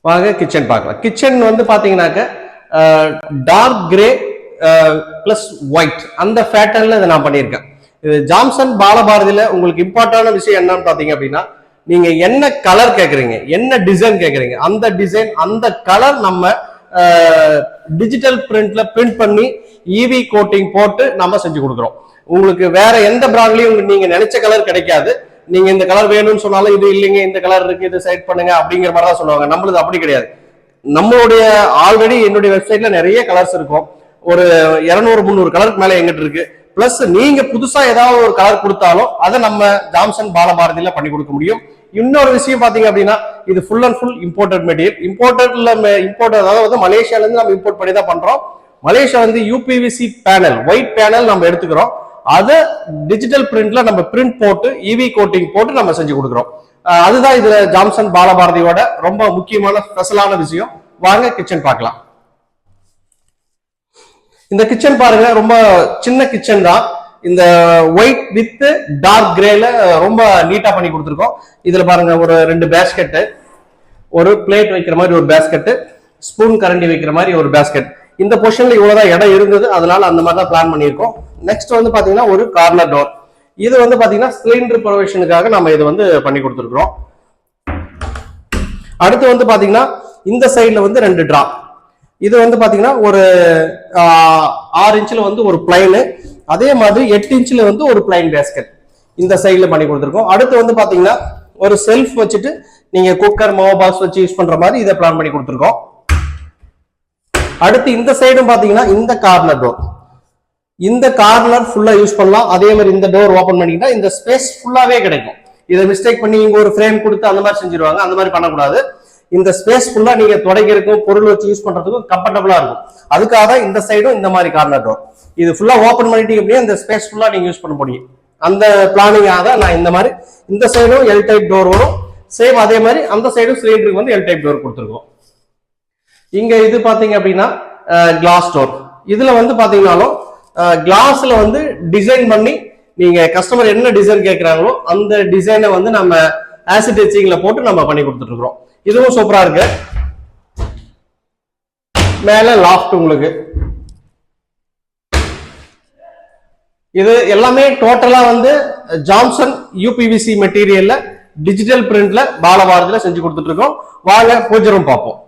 வாங்க கிச்சன் பார்க்கலாம். கிச்சன் வந்து பாத்தீங்கன்னாக்க டார்க் கிரே பிளஸ் ஒயிட் அந்த பேட்டர்ன்ல இதை நான் பண்ணியிருக்கேன். இது ஜாம்சன் பாலபாரதியில உங்களுக்கு இம்பார்ட்டன்டான விஷயம் என்னன்னு பாத்தீங்க அப்படின்னா, நீங்க என்ன கலர் கேட்குறீங்க, என்ன டிசைன் கேட்குறீங்க, அந்த டிசைன் அந்த கலர் நம்ம டிஜிட்டல் பிரிண்ட்ல பிரிண்ட் பண்ணி இவி கோட்டிங் போட்டு நம்ம செஞ்சு கொடுக்குறோம். உங்களுக்கு வேற எந்த பிராண்ட்லயும் நீங்க நினைச்ச கலர் கிடைக்காது. நீங்க இந்த கலர் வேணும்னு சொன்னாலும் இது இல்லைங்க, இந்த கலர் இருக்கு, இது செலக்ட் பண்ணுங்க அப்படிங்கிற மாதிரி தான் சொல்லுவாங்க. நம்மளுது அப்படி கிடையாது. நம்மளுடைய ஆல்ரெடி என்னுடைய வெப்சைட்ல நிறைய கலர்ஸ் இருக்கும். ஒரு 200-300 கலருக்கு மேல எங்கிட்ட இருக்கு. பிளஸ் நீங்க புதுசா ஏதாவது ஒரு கலர் கொடுத்தாலும் அதை நம்ம ஜாம்சன் பாலபாரதியில பண்ணி கொடுக்க முடியும். இன்னொரு விஷயம் பாத்தீங்க அப்படின்னா, இது full and full imported material. Import அதாவது மலேசியால இருந்து நம்ம இம்போர்ட் பண்ணி தான் பண்றோம். மலேசியா வந்து யூபிவிசி பேனல், ஒயிட் பேனல் நம்ம எடுத்துக்கிறோம். அதை டிஜிட்டல் பிரிண்ட்ல நம்ம பிரிண்ட் போட்டு இவி கோட்டிங் போட்டு நம்ம செஞ்சு கொடுக்குறோம். அதுதான் இதுல ஜாம்சன் பாலபாரதியோட ரொம்ப முக்கியமான ஸ்பெஷலான விஷயம். வாங்க கிச்சன் பார்க்கலாம். இந்த கிச்சன் பாருங்க, ரொம்ப சின்ன கிச்சன் தான். இந்த ஒயிட் வித் டார்க் கிரேல ரொம்ப நீட்டா பண்ணி கொடுத்துருக்கோம். இதுல பாருங்க ஒரு 2 பேஸ்கெட்டு, ஒரு பிளேட் வைக்கிற மாதிரி ஒரு பேஸ்கெட்டு, ஸ்பூன் கரண்டி வைக்கிற மாதிரி ஒரு பேஸ்கெட். இந்த பொசிஷன்ல இவ்வளவுதான் இடம் இருந்தது, அதனால அந்த மாதிரி தான் பிளான் பண்ணியிருக்கோம். நெக்ஸ்ட் வந்து பாத்தீங்கன்னா ஒரு கார்னர் டோர். இது வந்து பாத்தீங்கன்னா சிலிண்டர் ப்ரொவிஷனுக்காக நம்ம இது வந்து பண்ணி கொடுத்துருக்கோம். அடுத்து வந்து பாத்தீங்கன்னா இந்த சைட்ல வந்து 2 டிரா. இது வந்து பாத்தீங்கன்னா ஒரு 6 இன்ச்ல வந்து ஒரு பிளைனு, அதே மாதிரி 8 இன்ச்ல வந்து ஒரு பிளைன் பேஸ்கெட் இந்த சைட்ல பண்ணி கொடுத்துருக்கோம். அடுத்து வந்து பாத்தீங்கன்னா ஒரு செல்ஃப் வச்சுட்டு நீங்க குக்கர் மாவு பாக்ஸ் வச்சு யூஸ் பண்ற மாதிரி இதை பிளான் பண்ணி கொடுத்துருக்கோம். அடுத்து இந்த சைடும் பாத்தீங்கன்னா இந்த கார்னர் டோர், இந்த கார்னர் ஃபுல்லா யூஸ் பண்ணலாம். அதே மாதிரி இந்த டோர் ஓபன் பண்ணிக்கிட்டா இந்த ஸ்பேஸ் ஃபுல்லாவே கிடைக்கும். இதை மிஸ்டேக் பண்ணி இங்க ஒரு ஃப்ரேம் கொடுத்து அந்த மாதிரி செஞ்சிருவாங்க. அந்த மாதிரி பண்ணக்கூடாது. இந்த ஸ்பேஸ் ஃபுல்லா நீங்க துடைக்கிறதுக்கும் பொருள் வச்சு யூஸ் பண்றதுக்கும் கம்ஃபர்டபுளா இருக்கும். அதுக்காக தான் இந்த சைடும் இந்த மாதிரி கார்னர் டோர். இது ஃபுல்லா ஓபன் பண்ணிட்டீங்க அப்படியே இந்த ஸ்பேஸ் ஃபுல்லா நீங்க யூஸ் பண்ண முடியும். அந்த பிளானிங்காக தான் நான் இந்த மாதிரி இந்த சைடும் எல் டைப் டோர் வரும். சேம் அதே மாதிரி அந்த சைடும் சிலிண்டருக்கு வந்து எல் டைப் டோர் கொடுத்துருக்கோம். இங்க இது பாத்தீங்க அப்படின்னா கிளாஸ் டோர். இதுல வந்து பாத்தீங்கன்னாலும் கிளாஸ்ல வந்து டிசைன் பண்ணி நீங்க கஸ்டமர் என்ன டிசைன் கேட்கிறாங்களோ அந்த டிசைனை வந்து நம்ம ஆசிட் எச்சிங்ல போட்டு நம்ம பண்ணி கொடுத்துட்டு இருக்கோம். இதுவும் சூப்பரா இருக்கு. மேல லாஃப்ட் உங்களுக்கு. இது எல்லாமே டோட்டலா வந்து ஜாம்சன் யூபிவிசி மெட்டீரியல்ல டிஜிட்டல் பிரிண்ட்ல பாலபாரதியில செஞ்சு கொடுத்துட்டு இருக்கோம். வாங்க பூஜை ரூம் பார்ப்போம்.